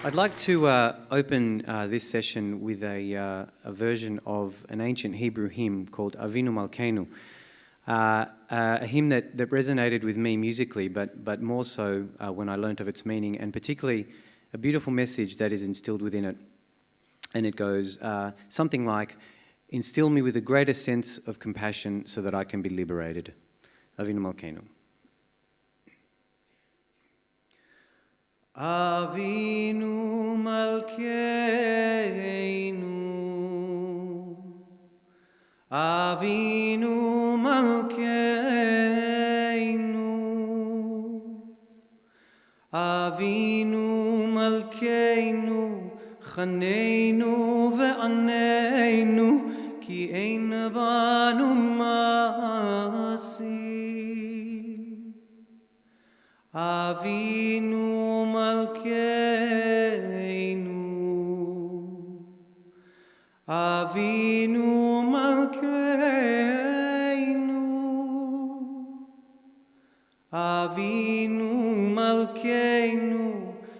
I'd like to open this session with a version of an ancient Hebrew hymn called Avinu Malkeinu, a hymn that resonated with me musically, but more so when I learnt of its meaning, and particularly a beautiful message that is instilled within it. And it goes something like, "Instill me with a greater sense of compassion so that I can be liberated." Avinu Malkeinu. Avinu Malkeinu, Avinu Malkeinu, Avinu Malkeinu, Chaneinu ve'aneinu, ki ein banu masi. Avinu Malkeinu, Avinu Malkeinu, Avinu Malkeinu,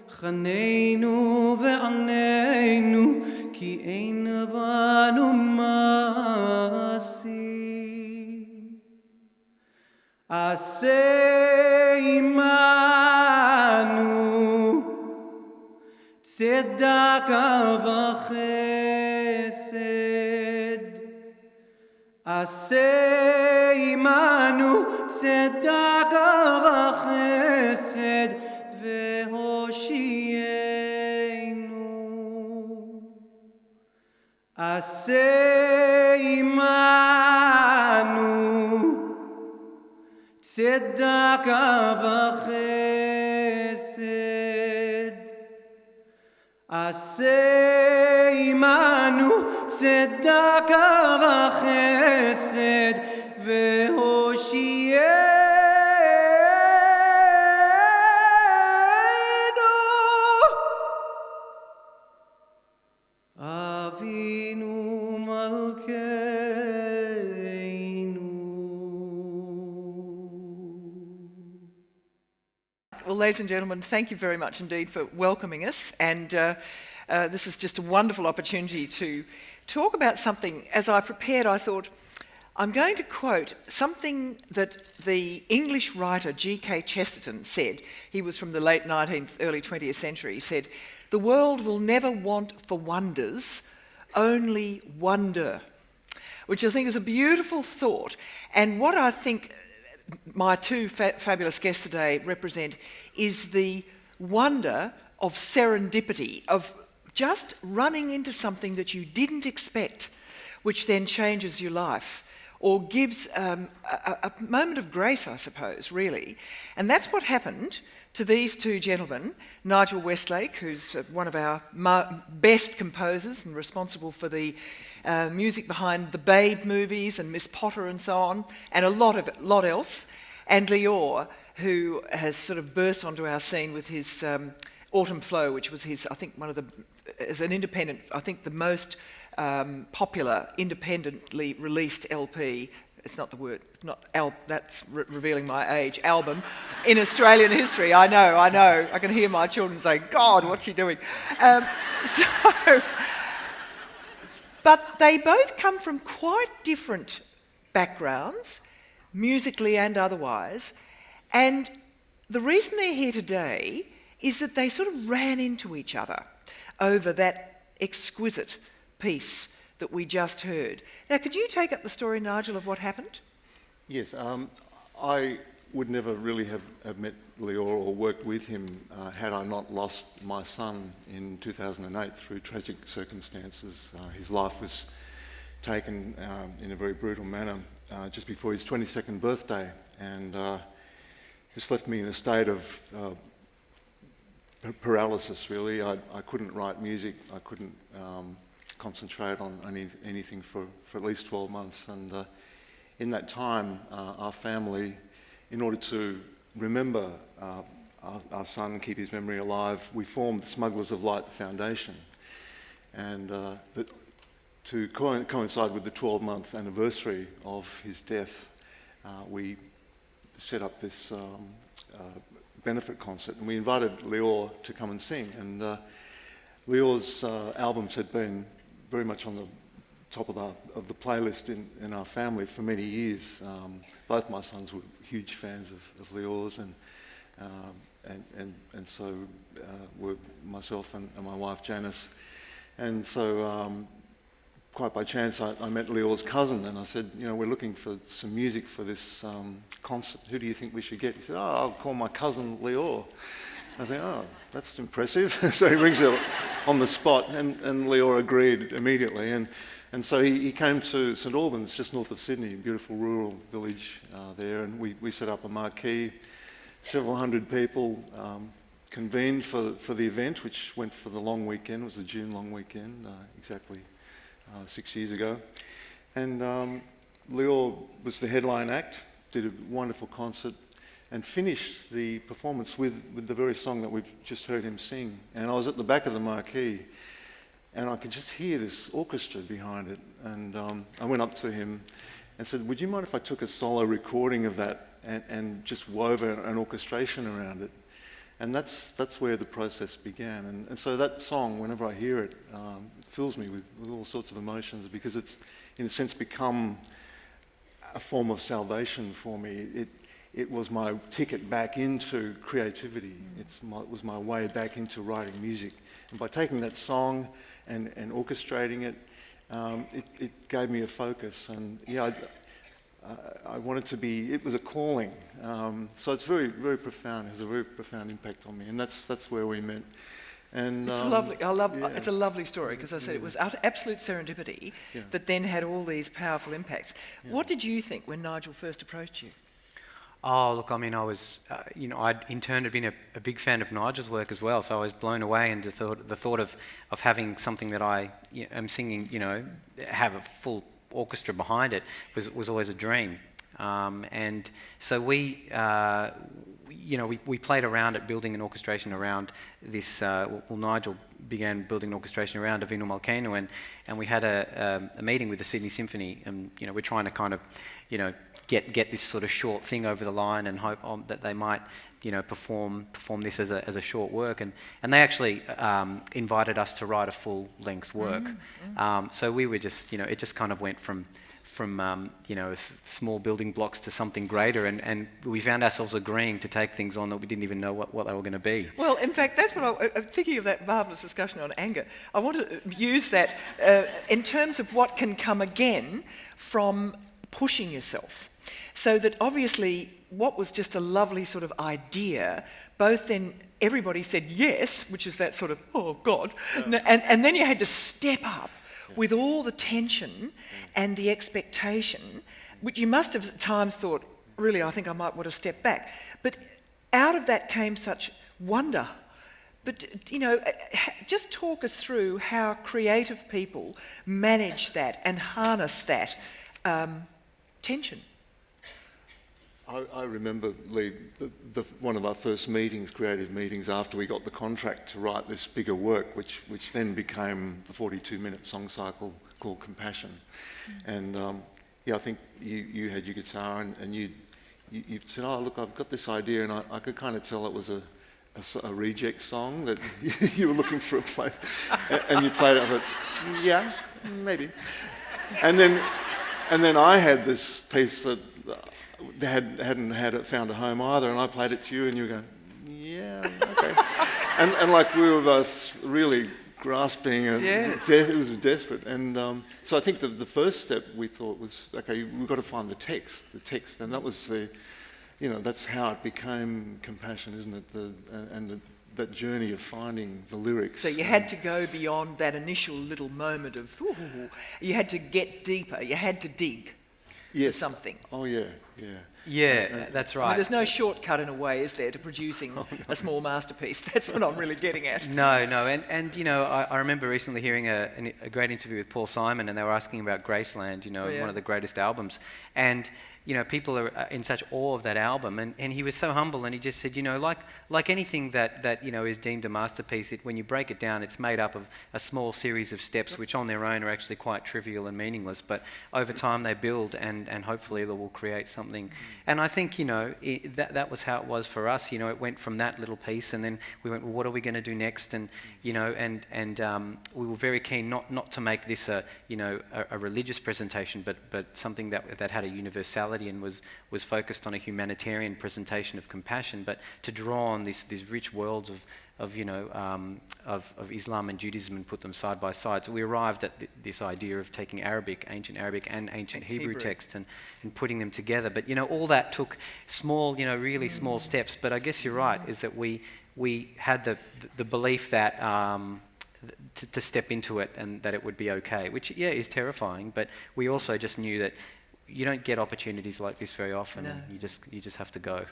Chaneinu ve'aneinu, ki ein banu masi. Aseh imanu tzedaka v'chesed, Aseh imanu tzedaka v'chesed ve'hoshienu. Aseh imanu tzedaka v'chesed, Aseh imanu tzedaka v'chesed ve'hoshienu. Avinu Malkeinu. Well, ladies and gentlemen, thank you very much indeed for welcoming us, and this is just a wonderful opportunity to talk about something. As I prepared, I thought, I'm going to quote something that the English writer G.K. Chesterton said. He was from the late 19th, early 20th century. He said, "The world will never want for wonders, only wonder," which I think is a beautiful thought. And what I think my two fabulous guests today represent is the wonder of serendipity, of just running into something that you didn't expect, which then changes your life, or gives a moment of grace, I suppose, really. And that's what happened to these two gentlemen, Nigel Westlake, who's one of our best composers and responsible for the music behind the Babe movies and Miss Potter and so on, and a lot else, and Lior, who has sort of burst onto our scene with his Autumn Flow, which was his, I think, as an independent, I think the most popular independently released LP. It's not the word, it's not that's revealing my age, album in Australian history. I know. I can hear my children saying, "God, what's she doing?" But they both come from quite different backgrounds, musically and otherwise, and the reason they're here today is that they sort of ran into each other over that exquisite piece that we just heard. Now, could you take up the story, Nigel, of what happened? Yes, I would never really have met Lior or worked with him had I not lost my son in 2008 through tragic circumstances. His life was taken in a very brutal manner just before his 22nd birthday, and just left me in a state of paralysis, really. I couldn't write music, I couldn't concentrate on anything for at least 12 months. And in that time, our family, in order to remember our son, keep his memory alive, we formed the Smugglers of Light Foundation. And to coincide with the 12-month anniversary of his death, we set up this benefit concert, and we invited Lior to come and sing. And Lior's albums had been very much on the top of the playlist in our family for many years. Both my sons were huge fans of Lior's, and so were myself and my wife Janice. And so quite by chance I met Lior's cousin, and I said, you know, we're looking for some music for this concert. Who do you think we should get? He said, oh, I'll call my cousin Lior. I think, oh, that's impressive. So he rings it on the spot, and Lior agreed immediately. And so he came to St Albans, just north of Sydney, a beautiful rural village there, and we set up a marquee. Several hundred people convened for the event, which went for the long weekend. It was the June long weekend, exactly 6 years ago. And Lior was the headline act, did a wonderful concert, and finished the performance with the very song that we've just heard him sing. And I was at the back of the marquee, and I could just hear this orchestra behind it. And I went up to him and said, would you mind if I took a solo recording of that and just wove an orchestration around it? And that's where the process began. And so that song, whenever I hear it, it fills me with all sorts of emotions, because it's, in a sense, become a form of salvation for me. It was my ticket back into creativity. It was my way back into writing music. And by taking that song and orchestrating it, it gave me a focus. And yeah, I wanted to be, it was a calling. So it's very, very profound. It has a very profound impact on me. And that's where we met. And it's lovely. It's a lovely story, because I said it was absolute serendipity that then had all these powerful impacts. Yeah. What did you think when Nigel first approached you? Oh, look, I mean, I was, I'd in turn had been a big fan of Nigel's work as well, so I was blown away, and the thought of having something that I am singing, have a full orchestra behind it was always a dream. And so we played around at building an orchestration around this. Nigel began building an orchestration around Avinu Malkeinu, and we had a meeting with the Sydney Symphony, and we're trying to kind of, get this sort of short thing over the line, and hope that they might, perform this as a short work, and they actually invited us to write a full length work. So we were just, it just kind of went from small building blocks to something greater, and we found ourselves agreeing to take things on that we didn't even know what they were going to be. Well, in fact, that's what I'm thinking of, that marvellous discussion on anger. I want to use that in terms of what can come again from pushing yourself. So that obviously what was just a lovely sort of idea, both then everybody said yes, which is that sort of, oh God, and then you had to step up with all the tension and the expectation, which you must have at times thought, really, I think I might want to step back. But out of that came such wonder. But, just talk us through how creative people manage that and harness that tension. I remember, Lee, one of our first meetings, creative meetings, after we got the contract to write this bigger work, which then became the 42-minute song cycle called Compassion. And I think you had your guitar, and you said, oh, look, I've got this idea, and I could kind of tell it was a reject song, that you were looking for a place, and you played it. I thought, yeah, maybe. And then I had this piece that they hadn't found a home either, and I played it to you, and you were going, yeah, okay. and like we were both really grasping, and it was desperate. And so I think the first step we thought was, okay, we've got to find the text, and that was that's how it became Compassion, isn't it? That journey of finding the lyrics. So you had to go beyond that initial little moment of, you had to get deeper, you had to dig. Yes. Something. Oh, yeah. Yeah, that's right. I mean, there's no shortcut in a way, is there, to producing a small masterpiece? That's what I'm really getting at. No, and I remember recently hearing a great interview with Paul Simon, and they were asking about Graceland, one of the greatest albums, and people are in such awe of that album, and he was so humble, and he just said, like anything that is deemed a masterpiece, when you break it down, it's made up of a small series of steps, which on their own are actually quite trivial and meaningless, but over time they build, and hopefully they will create something. And I think, that was how it was for us. It went from that little piece, and then we went, well, what are we going to do next? And we were very keen not to make this a religious presentation, but something that had a universality and was focused on a humanitarian presentation of compassion, but to draw on these rich worlds of Islam and Judaism and put them side by side. So we arrived at this idea of taking ancient Arabic and ancient Hebrew texts and putting them together. But all that took small, really small steps. But I guess you're right, is that we had the belief that to step into it and that it would be okay, which is terrifying. But we also just knew that you don't get opportunities like this very often. No. And you just have to go.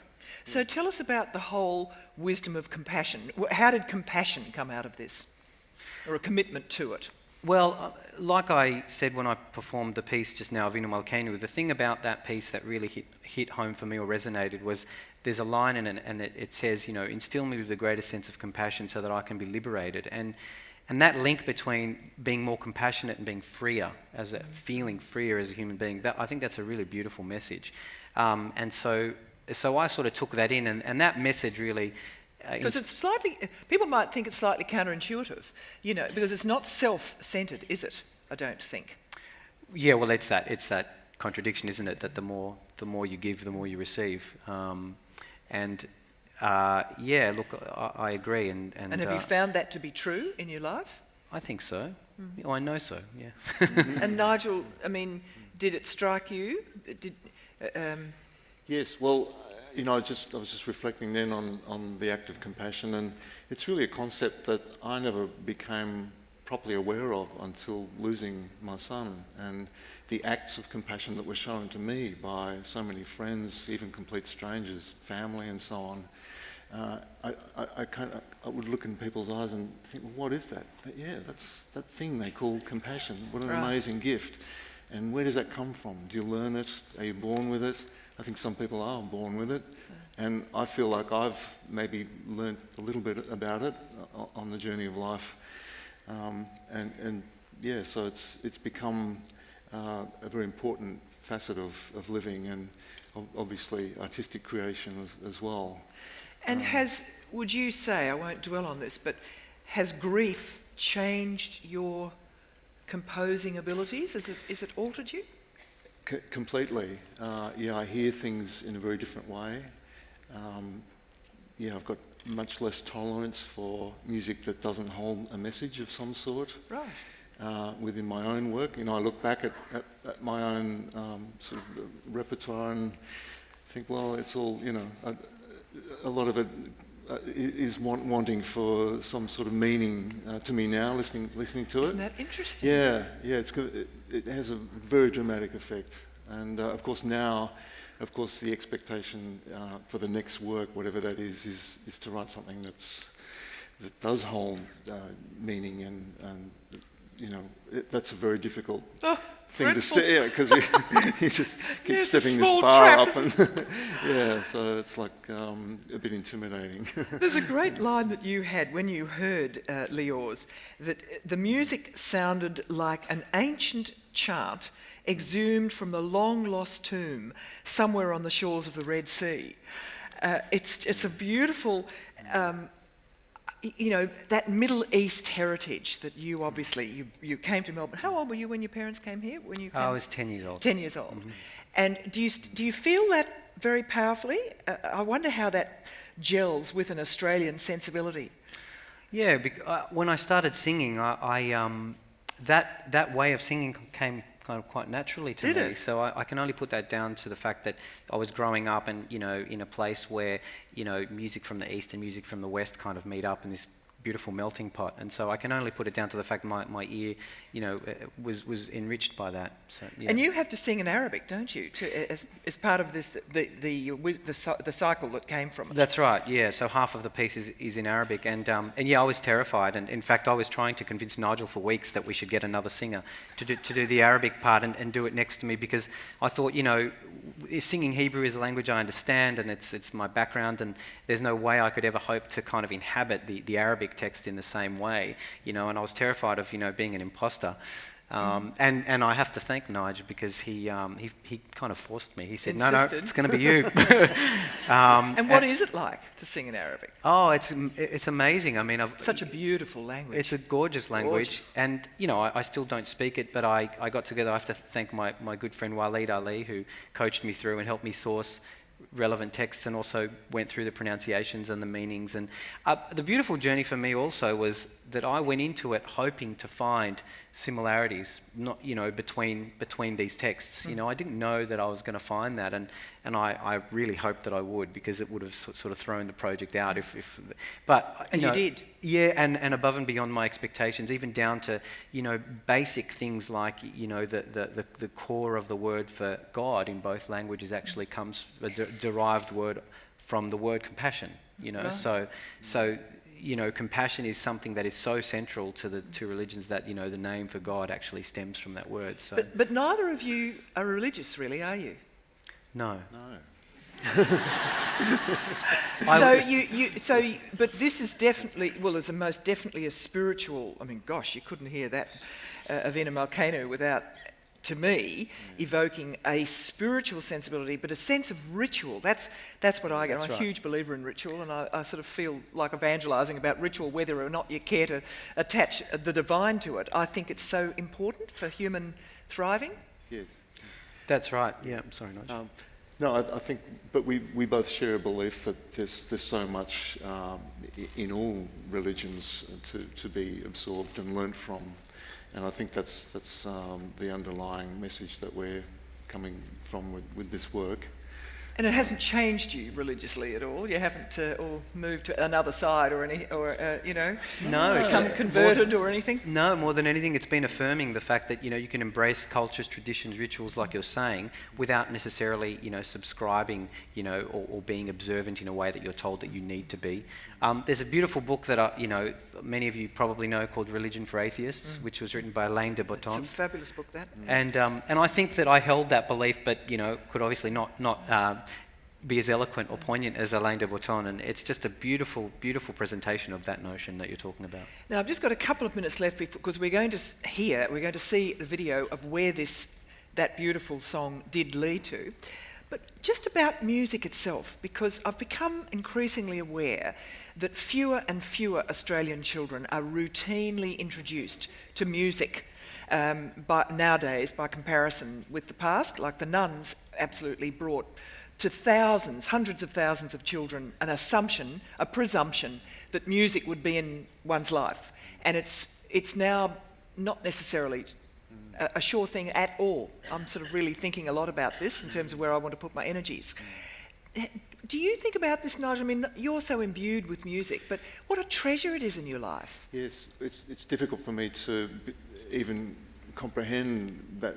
So tell us about the whole wisdom of compassion. How did compassion come out of this, or a commitment to it? Well, like I said when I performed the piece just now, Avinu Malkeinu, the thing about that piece that really hit home for me or resonated was there's a line in it, and it says, instill me with the greatest sense of compassion so that I can be liberated. And that link between being more compassionate and being freer, feeling freer as a human being, I think that's a really beautiful message. And so I sort of took that in, and that message really... Because it's people might think it's slightly counterintuitive, because it's not self-centered, is it? I don't think. Yeah, well, it's that contradiction, isn't it? That the more you give, the more you receive. Look, I agree. And have you found that to be true in your life? I think so. Oh, I know so, yeah. And Nigel, did it strike you? Yes, well, I was just reflecting then on the act of compassion, and it's really a concept that I never became properly aware of until losing my son, and the acts of compassion that were shown to me by so many friends, even complete strangers, family and so on. I would look in people's eyes and think, well, what is that? Yeah, that's that thing they call compassion. What an amazing gift. And where does that come from? Do you learn it? Are you born with it? I think some people are born with it. And I feel like I've maybe learnt a little bit about it on the journey of life. So it's become a very important facet of living, and obviously artistic creation as well. And would you say, I won't dwell on this, but has grief changed your composing abilities? Is it altered you? Completely. I hear things in a very different way. I've got much less tolerance for music that doesn't hold a message of some sort. Right. Within my own work, I look back at my own sort of repertoire and think, well, it's all, a lot of it is wanting for some sort of meaning to me now, listening to it. Isn't that interesting? Yeah, it's good. It has a very dramatic effect, and of course now, the expectation for the next work, whatever that is to write something that does hold meaning, and that's a very difficult thing to stay, because you just keep stepping this bar up, and so it's like a bit intimidating. There's a great line that you had when you heard Lior's, that the music sounded like an ancient chant exhumed from the long-lost tomb somewhere on the shores of the Red Sea. It's a beautiful... that Middle East heritage that you obviously, you came to Melbourne. How old were you when your parents came here? I was 10 years old. 10 years old. Mm-hmm. And do you feel that very powerfully? I wonder how that gels with an Australian sensibility. Yeah, when I started singing, that way of singing came kind of quite naturally to me. Did it? So I can only put that down to the fact that I was growing up and, in a place where, music from the East and music from the West kind of meet up in this beautiful melting pot. And so I can only put it down to the fact my ear, was enriched by that. So, yeah. And you have to sing in Arabic, don't you, as part of this, the cycle that came from it? That's right, yeah. So half of the piece is in Arabic. And I was terrified. And in fact, I was trying to convince Nigel for weeks that we should get another singer to do the Arabic part and do it next to me, because I thought, singing Hebrew is a language I understand, and it's my background, and there's no way I could ever hope to kind of inhabit the Arabic text in the same way, and I was terrified of, being an imposter. And I have to thank Nigel, because he kind of forced me. He said, no, it's going to be you. And what is it like to sing in Arabic? Oh, it's amazing. I mean, such a beautiful language. It's a gorgeous language. And, I still don't speak it, but I got together. I have to thank my good friend Waleed Ali, who coached me through and helped me source relevant texts, and also went through the pronunciations and the meanings. And the beautiful journey for me also was that I went into it hoping to find similarities, not between these texts. I didn't know that I was going to find that, and I really hoped that I would, because it would have sort of thrown the project out but you did. Yeah, and above and beyond my expectations, even down to basic things like the core of the word for God in both languages actually comes a derived word from the word compassion. Right. So compassion is something that is so central to the two religions that the name for God actually stems from that word. So. But neither of you are religious, really, are you? No. But this is definitely, it's most definitely a spiritual. I mean, gosh, you couldn't hear that Avinu Malkeinu without, to me, evoking a spiritual sensibility, but a sense of ritual. That's what I get. I'm a huge believer in ritual, and I sort of feel like evangelising about ritual, whether or not you care to attach the divine to it. I think it's so important for human thriving. Yes. That's right. Yeah, I'm sorry, Nigel. No, I think, but we both share a belief that there's so much in all religions to be absorbed and learnt from, and I think that's the underlying message that we're coming from with this work. And it hasn't changed you religiously at all. You haven't all moved to another side or become converted or anything. No, more than anything, it's been affirming the fact that you can embrace cultures, traditions, rituals, like you're saying, without necessarily subscribing, or being observant in a way that you're told that you need to be. There's a beautiful book that many of you probably know called Religion for Atheists, which was written by Alain de Botton. It's a fabulous book, that. And I think that I held that belief, but could obviously not be as eloquent or poignant as Alain de Botton, and it's just a beautiful, beautiful presentation of that notion that you're talking about. Now, I've just got a couple of minutes left because we're going to see the video of where that beautiful song did lead to. But just about music itself, because I've become increasingly aware that fewer and fewer Australian children are routinely introduced to music nowadays by comparison with the past. Like the Nuns absolutely brought to thousands, hundreds of thousands of children a presumption that music would be in one's life. And it's now not necessarily a sure thing at all. I'm sort of really thinking a lot about this in terms of where I want to put my energies. Do you think about this, Nigel? I mean, you're so imbued with music, but what a treasure it is in your life. Yes, it's difficult for me to even comprehend that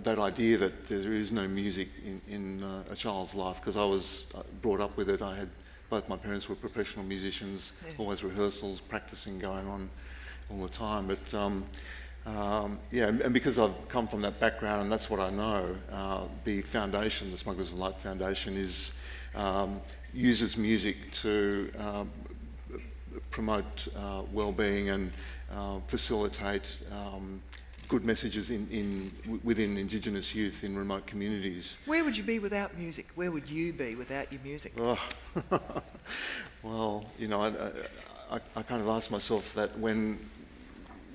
that idea that there is no music in a child's life, because I was brought up with it. Both my parents were professional musicians, always rehearsals, practicing going on all the time. But and because I've come from that background and that's what I know, the foundation, the Smugglers of Light Foundation, uses music to promote well-being and facilitate good messages within Indigenous youth in remote communities. Where would you be without music? Where would you be without your music? Oh. Well, I kind of asked myself that when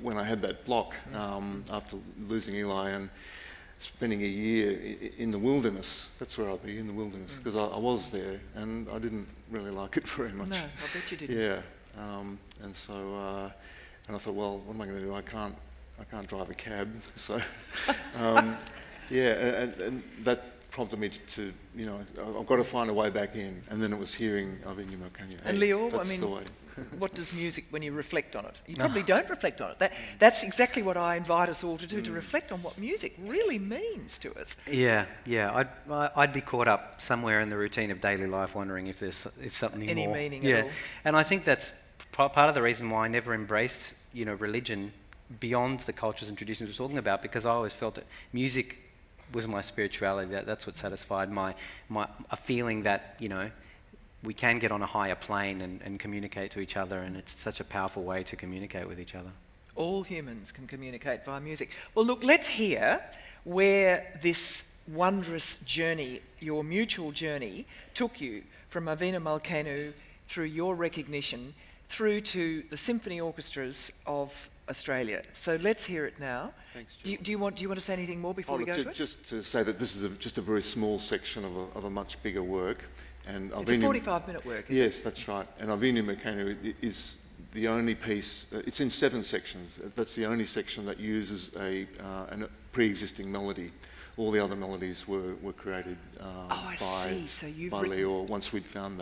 I had that block after losing Eli and spending a year in the wilderness. That's where I'd be, in the wilderness, because I was there and I didn't really like it very much. No, I bet you didn't. Yeah, and so and I thought, well, what am I going to do? I can't drive a cab, so and that prompted me to I've got to find a way back in, and then it was hearing Avinu Malkeinu. And Lior, that's the way. What does music, when you reflect on it? You probably don't reflect on it. That's exactly what I invite us all to do, to reflect on what music really means to us. Yeah. I'd be caught up somewhere in the routine of daily life, wondering if something any more. Meaning at all. And I think that's part of the reason why I never embraced religion beyond the cultures and traditions we're talking about, because I always felt that music was my spirituality. That's what satisfied a feeling that, you know, we can get on a higher plane and communicate to each other, and it's such a powerful way to communicate with each other. All humans can communicate via music. Well, look, let's hear where this wondrous journey, your mutual journey, took you from Avinu Malkeinu through your recognition through to the symphony orchestras of Australia. So let's hear it now. Thanks, do you want to say anything more before we go to it? Just to say that this is just a very small section of a much bigger work. And it's a 45-minute work, isn't it? Yes, that's right. And Avinu Malkeinu is the only piece, it's in 7 sections. That's the only section that uses a pre-existing melody. All the other melodies were created by Lior once we'd found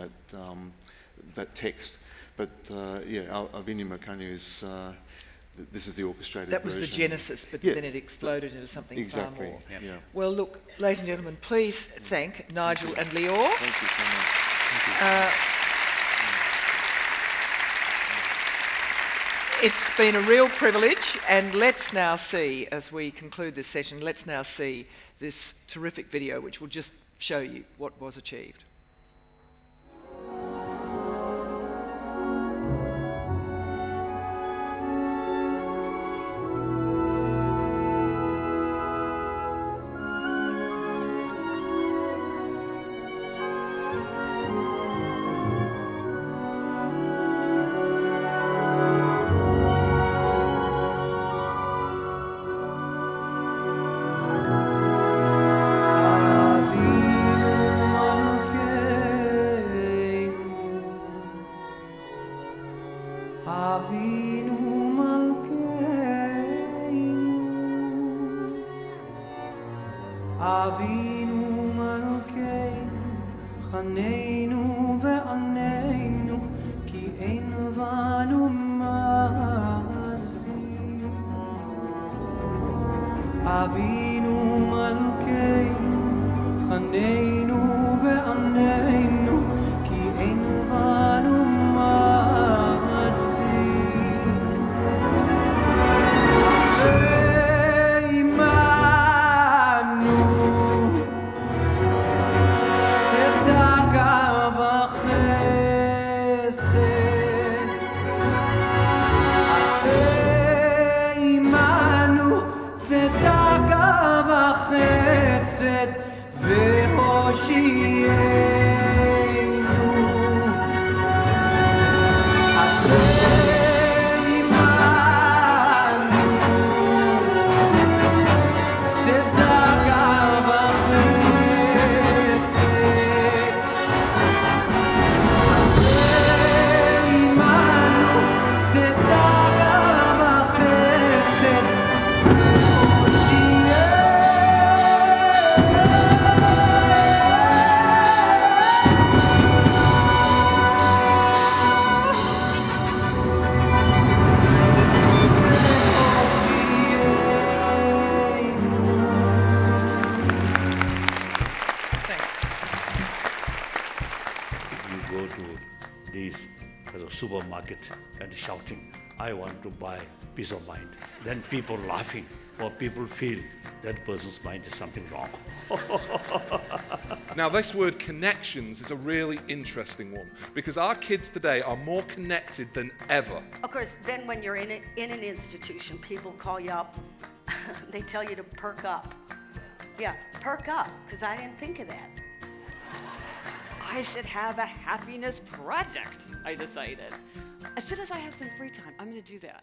that text. But Avinu Malkeinu is, this is the orchestrated That was version. the genesis, but then it exploded into something far more. Yep. Yeah. Well, look, ladies and gentlemen, please thank Nigel and Lior. Thank you so much. Thank you. It's been a real privilege, and let's now see, as we conclude this session, let's now see this terrific video which will just show you what was achieved. Supermarket and shouting, I want to buy peace of mind. Then people laughing, or people feel that person's mind is something wrong. Now this word connections is a really interesting one because our kids today are more connected than ever. Of course, then when you're in an institution, people call you up. They tell you to perk up. Yeah, perk up, because I didn't think of that. I should have a happiness project, I decided. As soon as I have some free time, I'm going to do that.